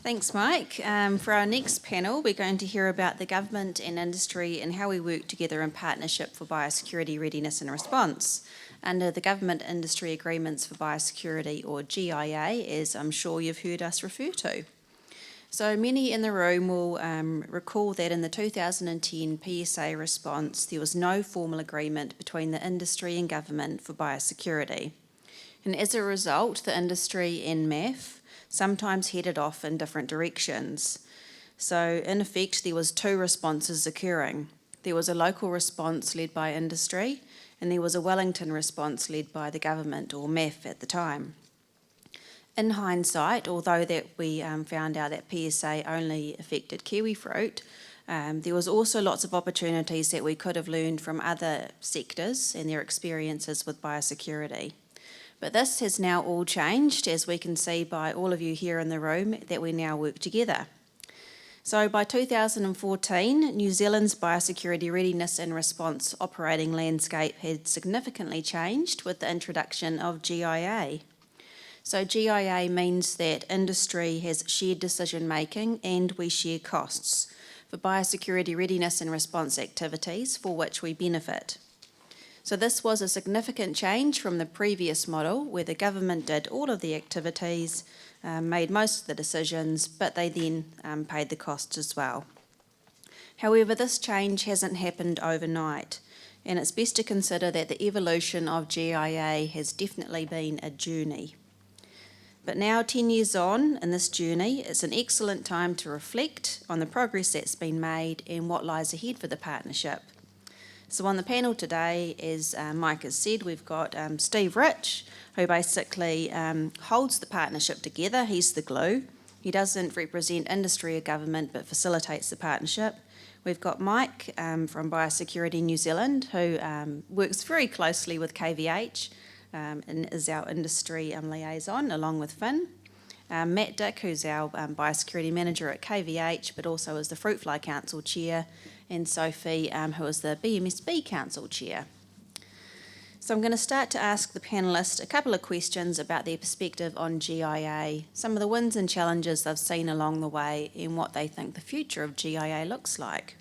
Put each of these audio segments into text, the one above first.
Thanks, Mike. For our next panel, we're going to hear about the government and industry and how we work together in partnership for biosecurity readiness and response under the Government Industry Agreements for Biosecurity, or GIA, as I'm sure you've heard us refer to. So many in the room will recall that in the 2010 PSA response, there was no formal agreement between the industry and government for biosecurity. And as a result, the industry and MAF sometimes headed off in different directions. So in effect, there was two responses occurring. There was a local response led by industry, and there was a Wellington response led by the government, or MAF at the time. In hindsight, although that we found out that PSA only affected Kiwifruit, there was also lots of opportunities that we could have learned from other sectors and their experiences with biosecurity. But this has now all changed, as we can see by all of you here in the room, that we now work together. So by 2014, New Zealand's biosecurity readiness and response operating landscape had significantly changed with the introduction of GIA. So GIA means that industry has shared decision making and we share costs for biosecurity readiness and response activities for which we benefit. So this was a significant change from the previous model where the government did all of the activities, made most of the decisions, but they then paid the costs as well. However, this change hasn't happened overnight, and it's best to consider that the evolution of GIA has definitely been a journey. But now, 10 years on in this journey, it's an excellent time to reflect on the progress that's been made and what lies ahead for the partnership. So on the panel today, as Mike has said, we've got Steve Rich, who basically holds the partnership together. He's the glue. He doesn't represent industry or government, but facilitates the partnership. We've got Mike from Biosecurity New Zealand, who works very closely with KVH and is our industry liaison, along with Finn. Matt Dick, who's our Biosecurity Manager at KVH, but also is the Fruit Fly Council Chair, and Sophie, who is the BMSB Council Chair. So I'm going to start to ask the panellists a couple of questions about their perspective on GIA, some of the wins and challenges they've seen along the way, and what they think the future of GIA looks like.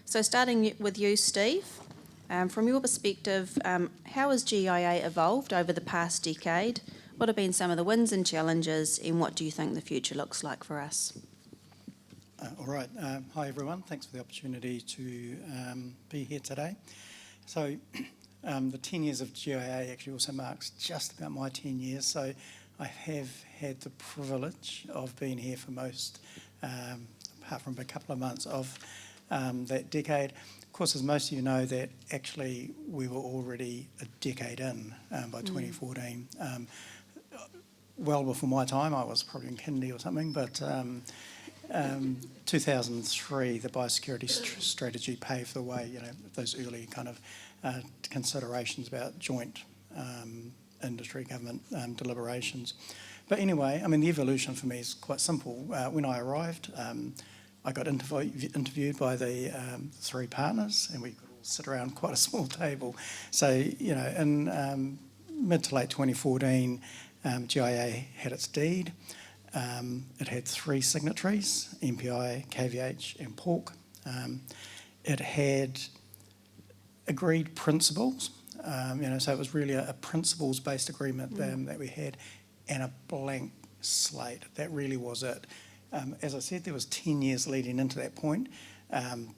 So starting with you, Steve, from your perspective, how has GIA evolved over the past decade? What have been some of the wins and challenges, and what do you think the future looks like for us? All right. Hi, everyone. Thanks for the opportunity to be here today. So the 10 years of GIA actually also marks just about my 10 years. So I have had the privilege of being here for most, apart from a couple of months of that decade. Of course, as most of you know, that actually we were already a decade in by 2014. Well before my time, I was probably in kindy or something, but 2003, the biosecurity strategy paved the way, those early kind of considerations about joint industry government deliberations. But anyway, the evolution for me is quite simple. When I arrived, I got interviewed by the three partners, and we could all sit around quite a small table. So, in mid to late 2014, GIA had its deed. It had three signatories, MPI, KVH and PORC. It had agreed principles, so it was really a principles-based agreement that we had, and a blank slate. That really was it. As I said, there was 10 years leading into that point,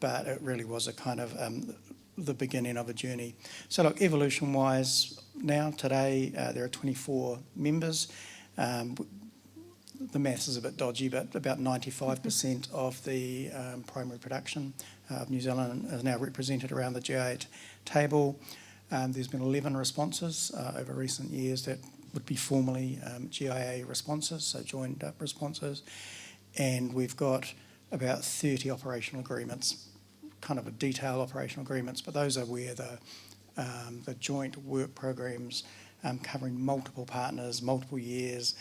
but it really was a kind of the beginning of a journey. So look, evolution-wise, now, today, there are 24 members. The maths is a bit dodgy, but about 95% of the primary production of New Zealand is now represented around the GIA table. There's been 11 responses over recent years that would be formally GIA responses, so joined up responses. And we've got about 30 operational agreements, kind of a detailed operational agreements, but those are where the joint work programs covering multiple partners, multiple years,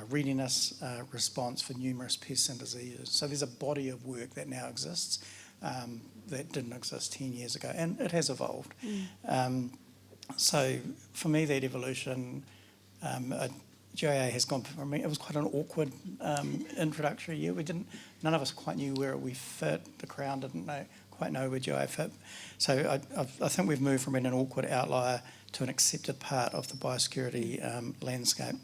readiness response for numerous pests and diseases. So there's a body of work that now exists that didn't exist 10 years ago, and it has evolved. So for me, that evolution, GIA has gone for me. It was quite an awkward introductory year. None of us quite knew where we fit. The Crown didn't quite know where GIA fit. So I think we've moved from being an awkward outlier to an accepted part of the biosecurity landscape.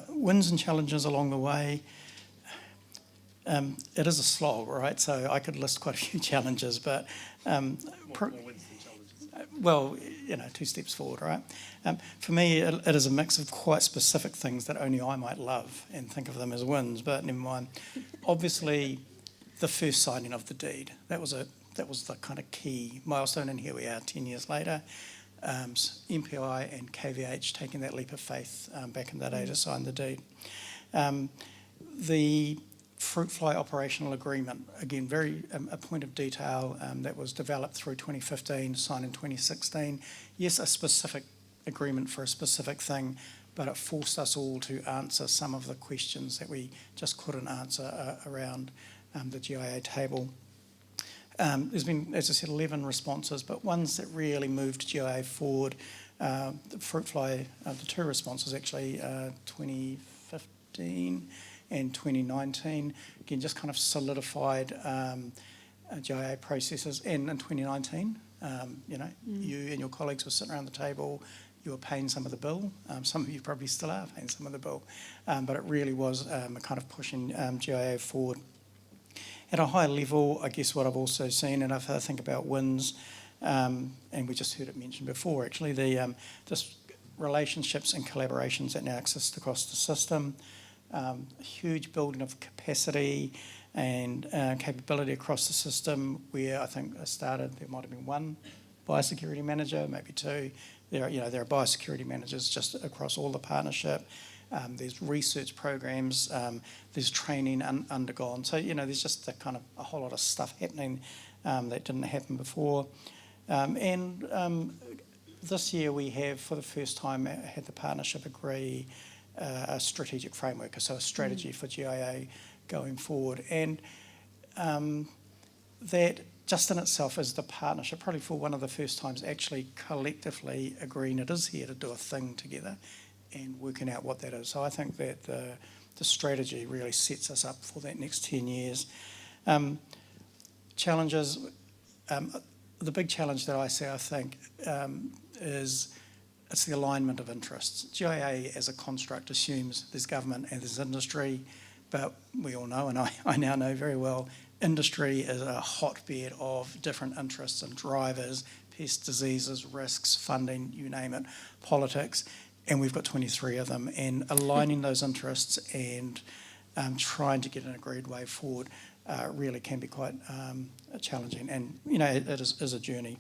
Wins and challenges along the way. It is a slog, right? So I could list quite a few challenges, but More wins than challenges. well, 2 steps forward, right? For me, it is a mix of quite specific things that only I might love and think of them as wins, but never mind. Obviously, the first signing of the deed, that was the kind of key milestone, and here we are 10 years later. MPI and KVH taking that leap of faith back in the day to sign the deed. The fruit fly operational agreement, again, very a point of detail that was developed through 2015, signed in 2016. Yes, a specific agreement for a specific thing, but it forced us all to answer some of the questions that we just couldn't answer around the GIA table. There's been, as I said, 11 responses, but ones that really moved GIA forward. The fruit fly, the 2 responses actually, 2015 and 2019, again, just kind of solidified GIA processes. And in 2019, you and your colleagues were sitting around the table, you were paying some of the bill. Some of you probably still are paying some of the bill, but it really was a kind of pushing GIA forward. At a high level, I guess what I've also seen, and if I think about wins, and we just heard it mentioned before, actually, the just relationships and collaborations that now exist across the system, a huge building of capacity and capability across the system, where I think I started, there might have been 1 biosecurity manager, maybe 2. There are biosecurity managers just across all the partnership. There's research programs, there's training undergone. So, there's just a kind of a whole lot of stuff happening that didn't happen before. This year we have, for the first time, had the partnership agree a strategic framework, so a strategy for GIA going forward. And that just in itself is the partnership, probably for one of the first times actually collectively agreeing it is here to do a thing together and working out what that is. So I think that the strategy really sets us up for that next 10 years. Challenges, the big challenge that I see, I think, is it's the alignment of interests. GIA as a construct assumes there's government and there's industry, but we all know, and I now know very well, industry is a hotbed of different interests and drivers, pests, diseases, risks, funding, you name it, politics, and we've got 23 of them, and aligning those interests and trying to get an agreed way forward really can be quite challenging, and it is a journey.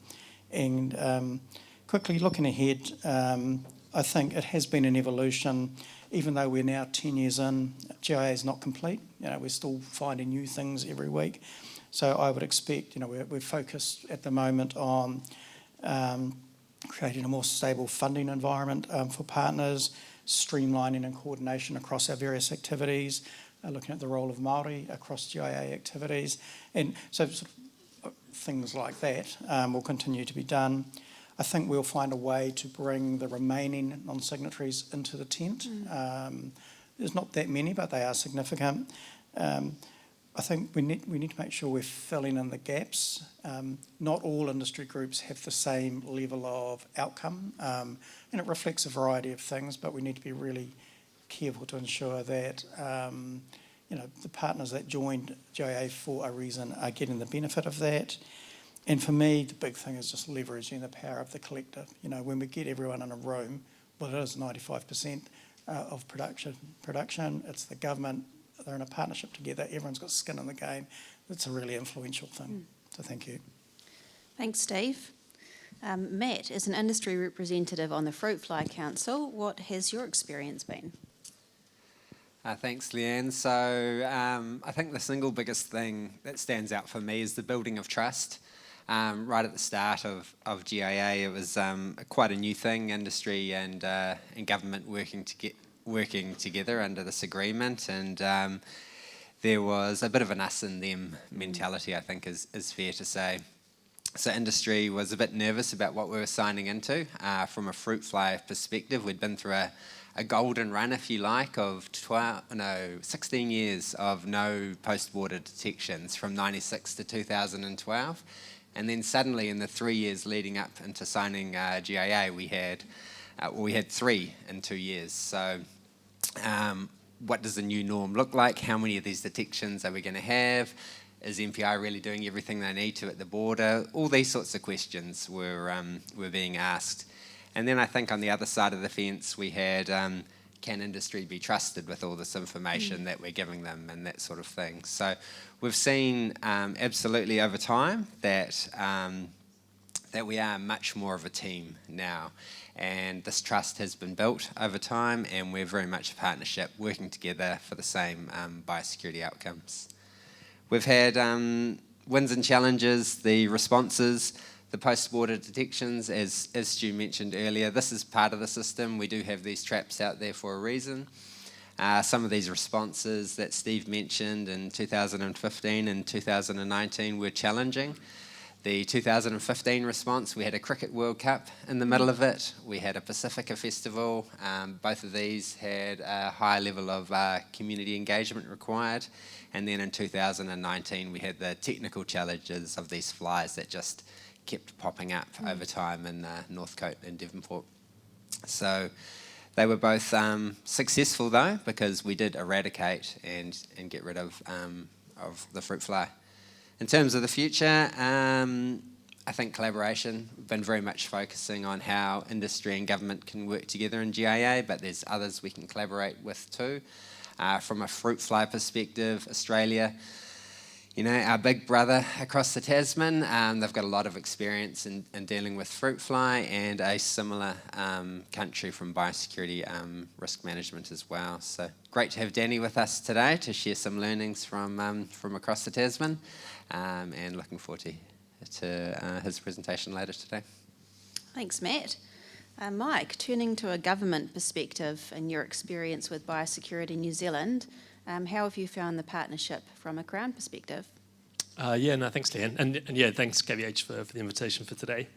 And quickly looking ahead, I think it has been an evolution. Even though we're now 10 years in, GIA is not complete. We're still finding new things every week. So I would expect, we're focused at the moment on creating a more stable funding environment for partners, streamlining and coordination across our various activities, looking at the role of Māori across GIA activities. And so things like that will continue to be done. I think we'll find a way to bring the remaining non-signatories into the tent. There's not that many, but they are significant. I think we need to make sure we're filling in the gaps. Not all industry groups have the same level of outcome, and it reflects a variety of things, but we need to be really careful to ensure that the partners that joined GIA for a reason are getting the benefit of that. And for me, the big thing is just leveraging the power of the collective. When we get everyone in a room, well, it is 95% of production. It's the government. They're in a partnership together. Everyone's got skin in the game. It's a really influential thing. So thank you. Thanks, Steve. Matt, as an industry representative on the Fruit Fly Council, what has your experience been? Thanks, Leanne. So I think the single biggest thing that stands out for me is the building of trust. Right at the start of GIA, it was quite a new thing, industry and government working together under this agreement, and there was a bit of an us and them mentality, I think is fair to say. So industry was a bit nervous about what we were signing into. From a fruit fly perspective, we'd been through a golden run, if you like, of 16 years of no post-border detections from 96 to 2012. And then suddenly in the 3 years leading up into signing GIA, we had 3 in 2 years. So what does the new norm look like? How many of these detections are we going to have? Is MPI really doing everything they need to at the border? All these sorts of questions were being asked. And then I think on the other side of the fence, we had, can industry be trusted with all this information that we're giving them and that sort of thing. So we've seen absolutely over time that we are much more of a team now. And this trust has been built over time, and we're very much a partnership working together for the same biosecurity outcomes. We've had wins and challenges, the responses, the post-border detections, as Stu mentioned earlier. This is part of the system. We do have these traps out there for a reason. Some of these responses that Steve mentioned in 2015 and 2019 were challenging. The 2015 response, we had a Cricket World Cup in the middle of it. We had a Pacifica Festival. Both of these had a high level of community engagement required. And then in 2019, we had the technical challenges of these flies that just kept popping up over time in Northcote and Devonport. So they were both successful, though, because we did eradicate and get rid of the fruit fly. In terms of the future, I think collaboration. We've been very much focusing on how industry and government can work together in GIA, but there's others we can collaborate with too. From a fruit fly perspective, Australia, our big brother across the Tasman, they've got a lot of experience in dealing with fruit fly, and a similar country from biosecurity risk management as well. So great to have Danny with us today to share some learnings from across the Tasman, and looking forward to his presentation later today. Thanks, Matt. Mike, turning to a government perspective and your experience with Biosecurity New Zealand, how have you found the partnership from a Crown perspective? Thanks, Leanne. And thanks, KVH, for the invitation for today.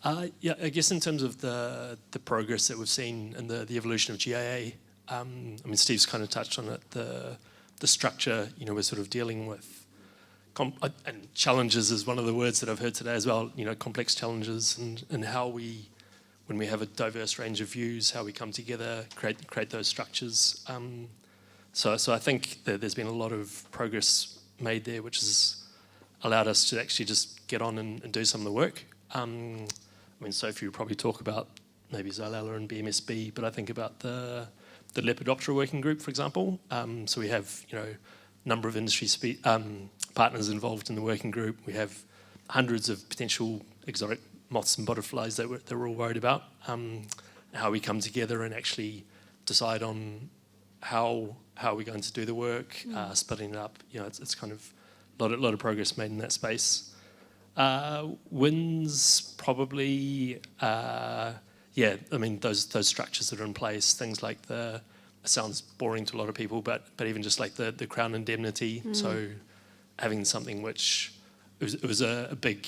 I guess in terms of the progress that we've seen and the evolution of GIA, Steve's kind of touched on it, the structure, we're sort of dealing with, and challenges is one of the words that I've heard today as well, complex challenges, and how when we have a diverse range of views, how we come together, create those structures. So I think that there's been a lot of progress made there, which has allowed us to actually just get on and do some of the work. Sophie will probably talk about maybe Xylella and BMSB, but I think about the Lepidoptera working group, for example. So we have, a number of industry partners involved in the working group. We have hundreds of potential exotic moths and butterflies that we're all worried about. How we come together and actually decide on how we're going to do the work, splitting it up. It's kind of a lot of progress made in that space. Wins probably, those structures that are in place, things like it sounds boring to a lot of people, but even just like the Crown indemnity. So having something which it was a big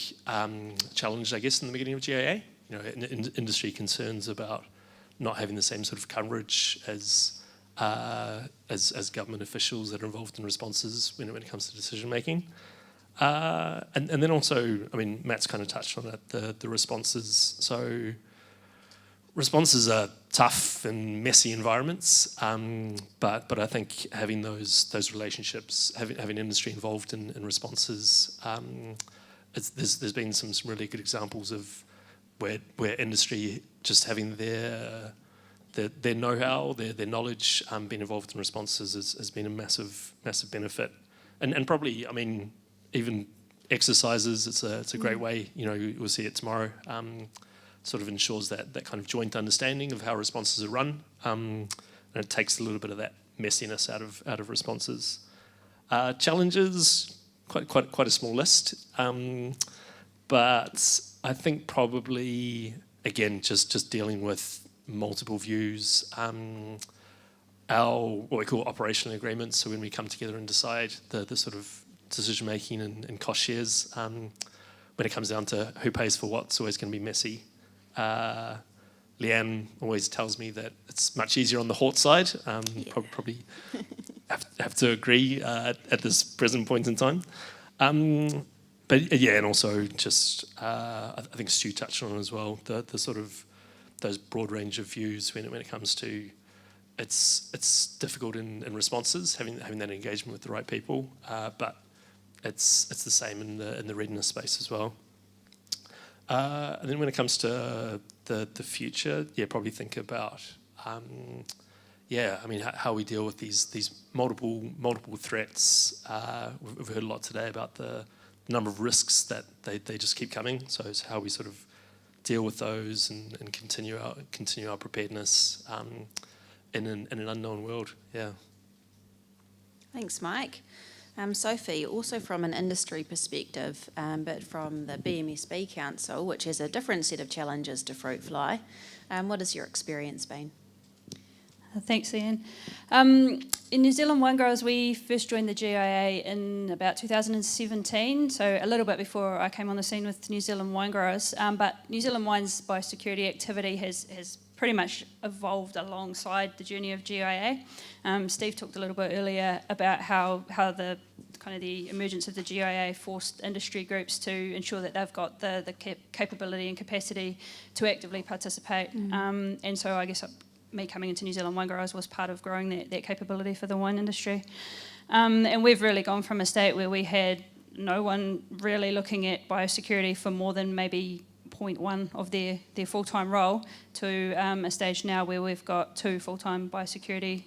challenge, I guess, in the beginning of GIA. Industry concerns about not having the same sort of coverage as government officials that are involved in responses when it comes to decision making. And then also, Matt's kind of touched on it, the responses. So responses are tough and messy environments, but I think having those relationships, having industry involved in responses, there's been some really good examples of where industry just having their know-how, their knowledge, being involved in responses has been a massive benefit, and probably even exercises. It's a great way. We'll see it tomorrow. Sort of ensures that kind of joint understanding of how responses are run, and it takes a little bit of that messiness out of responses. Challenges, quite a small list, but I think probably again just dealing with multiple views. What we call operational agreements. So when we come together and decide the sort of decision making and cost shares. when it comes down to who pays for what, it's always going to be messy. Leanne always tells me that it's much easier on the Hort side. Probably have to agree at this present point in time. But yeah, and also just I think Stu touched on it as well, the sort of those broad range of views when it comes to it's difficult in responses, having that engagement with the right people, but it's the same in the readiness space as well. And then when it comes to the future, probably think about how we deal with these multiple threats. We've heard a lot today about the number of risks that they just keep coming. So it's how we sort of deal with those and continue our preparedness in an unknown world. Yeah. Thanks, Mike. Sophie, also from an industry perspective, but from the BMSB Council, which has a different set of challenges to fruit fly, what has your experience been? Thanks, Ian. In New Zealand Wine Growers, we first joined the GIA in about 2017, so a little bit before I came on the scene with New Zealand Wine Growers. But New Zealand Wine's biosecurity activity has pretty much evolved alongside the journey of GIA. Steve talked a little bit earlier about how the kind of the emergence of the GIA forced industry groups to ensure that they've got the capability and capacity to actively participate. And so I guess me coming into New Zealand Wine Growers was part of growing that capability for the wine industry. And we've really gone from a state where we had no one really looking at biosecurity for more than maybe 0.1 of their full-time role to a stage now where we've got 2 full-time biosecurity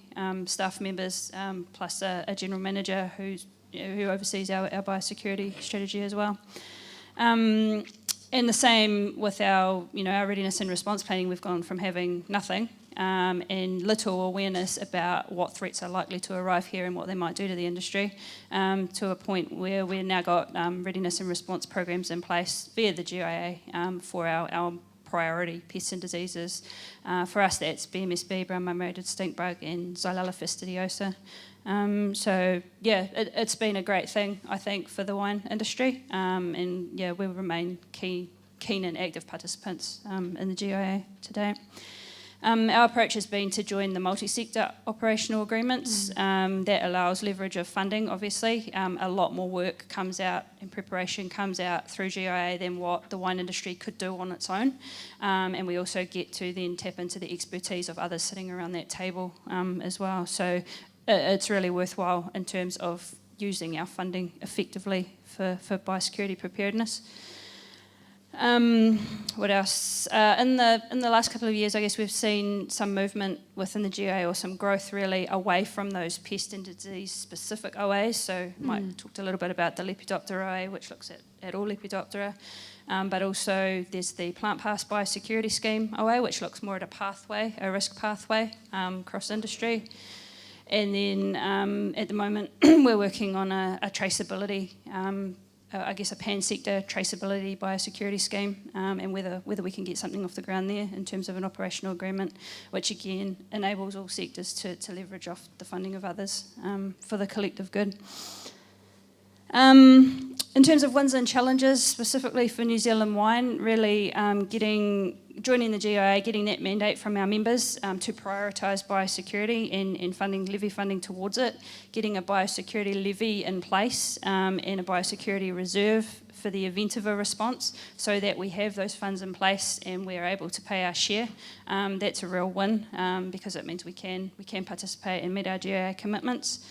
staff members plus a general manager who oversees our biosecurity strategy as well. And the same with our readiness and response planning. We've gone from having nothing and little awareness about what threats are likely to arrive here and what they might do to the industry, to a point where we've now got readiness and response programs in place via the GIA for our priority pests and diseases. For us, that's BMSB, brown mud-molded stink bug, and Xylella fastidiosa. So yeah, it's been a great thing, I think, for the wine industry, and yeah, we remain keen and active participants in the GIA today. Our approach has been to join the multi-sector operational agreements. That allows leverage of funding, obviously. A lot more work comes out and preparation comes out through GIA than what the wine industry could do on its own. And we also get to then tap into the expertise of others sitting around that table as well. So it's really worthwhile in terms of using our funding effectively for biosecurity preparedness. What else? In the last couple of years, I guess we've seen some movement within the GIA, or some growth really, away from those pest and disease specific OAs. So Mike talked a little bit about the Lepidoptera OA, which looks at all Lepidoptera, but also there's the Plant Past Biosecurity Scheme OA, which looks more at a risk pathway across industry. And then at the moment we're working on a traceability, I guess a pan-sector traceability biosecurity scheme, and whether we can get something off the ground there in terms of an operational agreement, which again enables all sectors to leverage off the funding of others for the collective good. In terms of wins and challenges, specifically for New Zealand Wine, really joining the GIA, getting that mandate from our members to prioritise biosecurity and levy funding towards it, getting a biosecurity levy in place and a biosecurity reserve for the event of a response, so that we have those funds in place and we're able to pay our share. That's a real win because it means we can participate and meet our GIA commitments.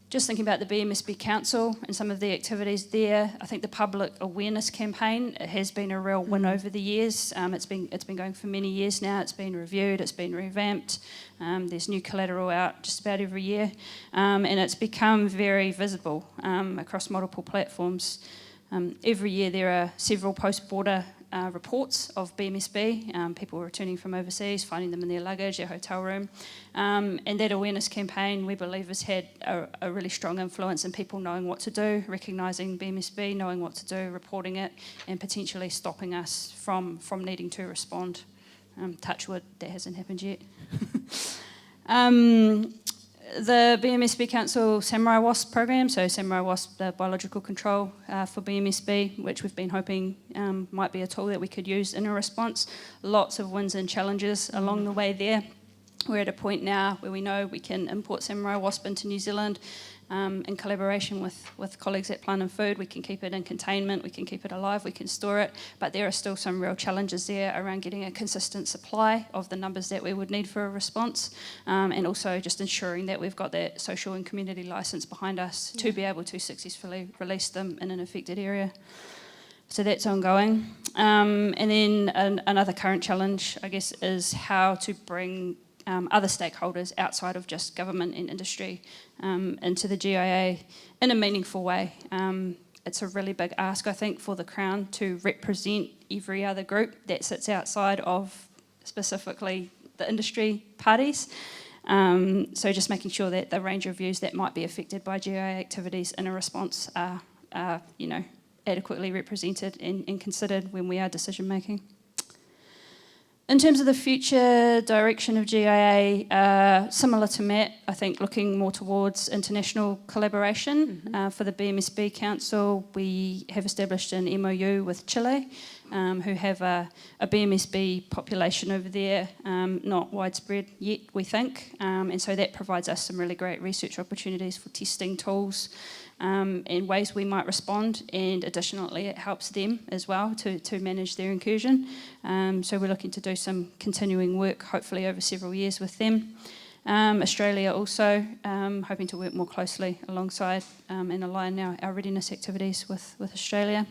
Just thinking about the BMSB Council and some of the activities there, I think the public awareness campaign has been a real win over the years. It's been going for many years now. It's been reviewed, it's been revamped. There's new collateral out just about every year, and it's become very visible across multiple platforms. Every year there are several post-border reports of BMSB, people returning from overseas, finding them in their luggage, their hotel room. And that awareness campaign, we believe, has had a really strong influence in people knowing what to do, recognising BMSB, knowing what to do, reporting it, and potentially stopping us from needing to respond. Touch wood, that hasn't happened yet. The BMSB Council Samurai Wasp program, so Samurai Wasp, the biological control for BMSB, which we've been hoping might be a tool that we could use in a response. Lots of wins and challenges along the way there. We're at a point now where we know we can import Samurai Wasp into New Zealand in collaboration with colleagues at Plant and Food. We can keep it in containment, we can keep it alive, we can store it, but there are still some real challenges there around getting a consistent supply of the numbers that we would need for a response, and also just ensuring that we've got that social and community licence behind us to be able to successfully release them in an affected area. So that's ongoing. And then another current challenge, I guess, is how to bring other stakeholders outside of just government and industry into the GIA in a meaningful way. It's a really big ask, I think, for the Crown to represent every other group that sits outside of specifically the industry parties. So just making sure that the range of views that might be affected by GIA activities in a response are adequately represented and considered when we are decision making. In terms of the future direction of GIA, similar to Matt, I think looking more towards international collaboration. For the BMSB Council, we have established an MOU with Chile, who have a BMSB population over there, not widespread yet, we think. And so that provides us some really great research opportunities for testing tools and ways we might respond, and additionally it helps them as well to manage their incursion. So we're looking to do some continuing work, hopefully over several years with them. Australia also, hoping to work more closely alongside and align our readiness activities with Australia.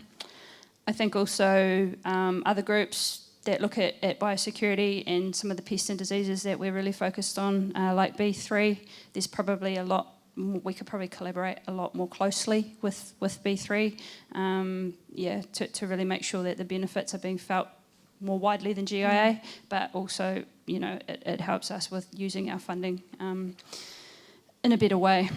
I think also other groups that look at biosecurity and some of the pests and diseases that we're really focused on, like B3, there's probably a lot we could probably collaborate a lot more closely with B3, to really make sure that the benefits are being felt more widely than GIA, but also, it helps us with using our funding in a better way.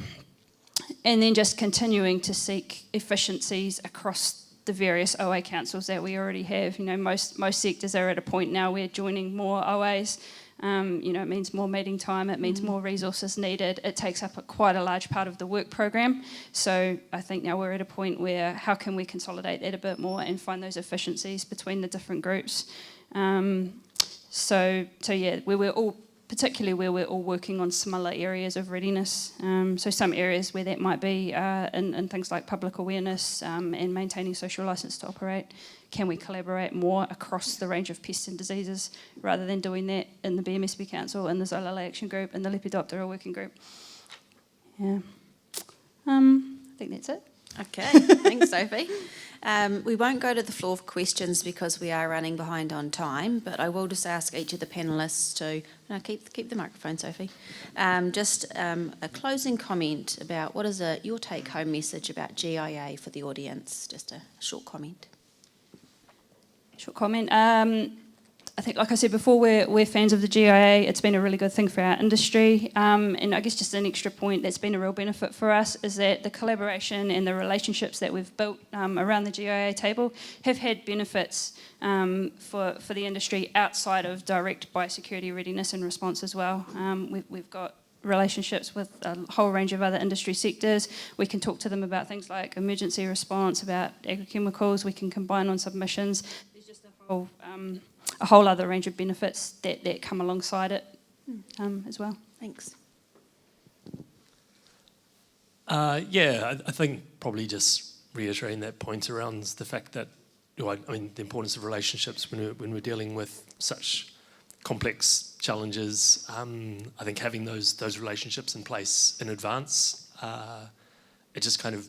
And then just continuing to seek efficiencies across the various OA councils that we already have. Most sectors are at a point now where joining more OAs, it means more meeting time, it means more resources needed. It takes up quite a large part of the work program. So I think now we're at a point where how can we consolidate that a bit more and find those efficiencies between the different groups. So where we're all, particularly where we're all working on similar areas of readiness. So some areas where that might be in things like public awareness and maintaining social licence to operate. Can we collaborate more across the range of pests and diseases rather than doing that in the BMSB Council, in the Zolala Action Group, in the Lepidoptera Working Group? Yeah. I think that's it. Okay, thanks, Sophie. We won't go to the floor for questions because we are running behind on time, but I will just ask each of the panellists to keep the microphone, Sophie. Just a closing comment about what is your take-home message about GIA for the audience. Just a short comment. Short comment. I think, like I said before, we're fans of the GIA. It's been a really good thing for our industry. And I guess just an extra point that's been a real benefit for us is that the collaboration and the relationships that we've built around the GIA table have had benefits for the industry outside of direct biosecurity readiness and response as well. We've got relationships with a whole range of other industry sectors. We can talk to them about things like emergency response, about agrochemicals. We can combine on submissions. There's just a whole other range of benefits that come alongside it as well. Thanks. I think probably just reiterating that point around the fact that, the importance of relationships when we're dealing with such complex challenges. I think having those relationships in place in advance, it just kind of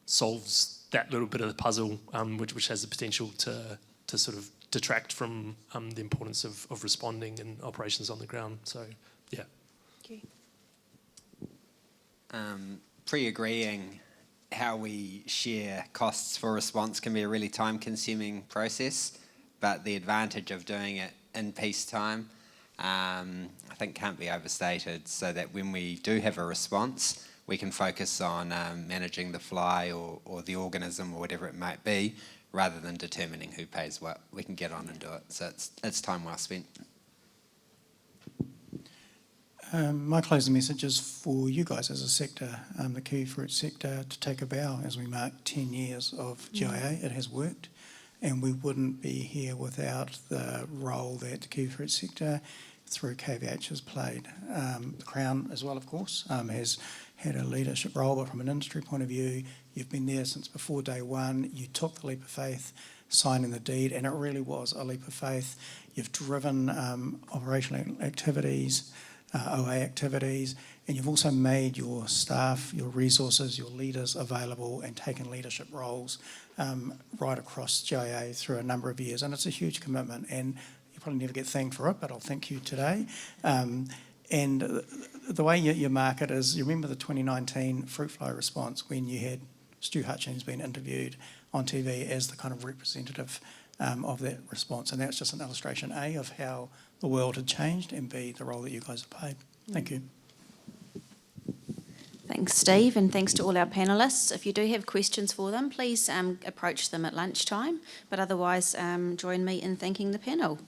solves that little bit of the puzzle, which has the potential to sort of detract from the importance of responding and operations on the ground. So, yeah. Thank you. Pre-agreeing how we share costs for response can be a really time-consuming process, but the advantage of doing it in peacetime, I think can't be overstated, so that when we do have a response, we can focus on managing the fly or the organism or whatever it might be, rather than determining who pays what. We can get on and do it. So it's time well spent. My closing message is for you guys as a sector, the kiwifruit sector, to take a bow as we mark 10 years of GIA. It has worked, and we wouldn't be here without the role that the kiwifruit sector through KVH has played. The Crown as well, of course, has had a leadership role, but from an industry point of view, you've been there since before day one. You took the leap of faith, signing the deed, and it really was a leap of faith. You've driven operational activities, OA activities, and you've also made your staff, your resources, your leaders available and taken leadership roles right across GIA through a number of years. And it's a huge commitment, and you probably never get thanked for it, but I'll thank you today. And the way you mark it is, you remember the 2019 fruit fly response when you had Stu Hutchings being interviewed on TV as the kind of representative of that response. And that's just an illustration, A, of how the world had changed, and B, the role that you guys have played. Thank you. Thanks, Steve, and thanks to all our panellists. If you do have questions for them, please approach them at lunchtime, but otherwise join me in thanking the panel.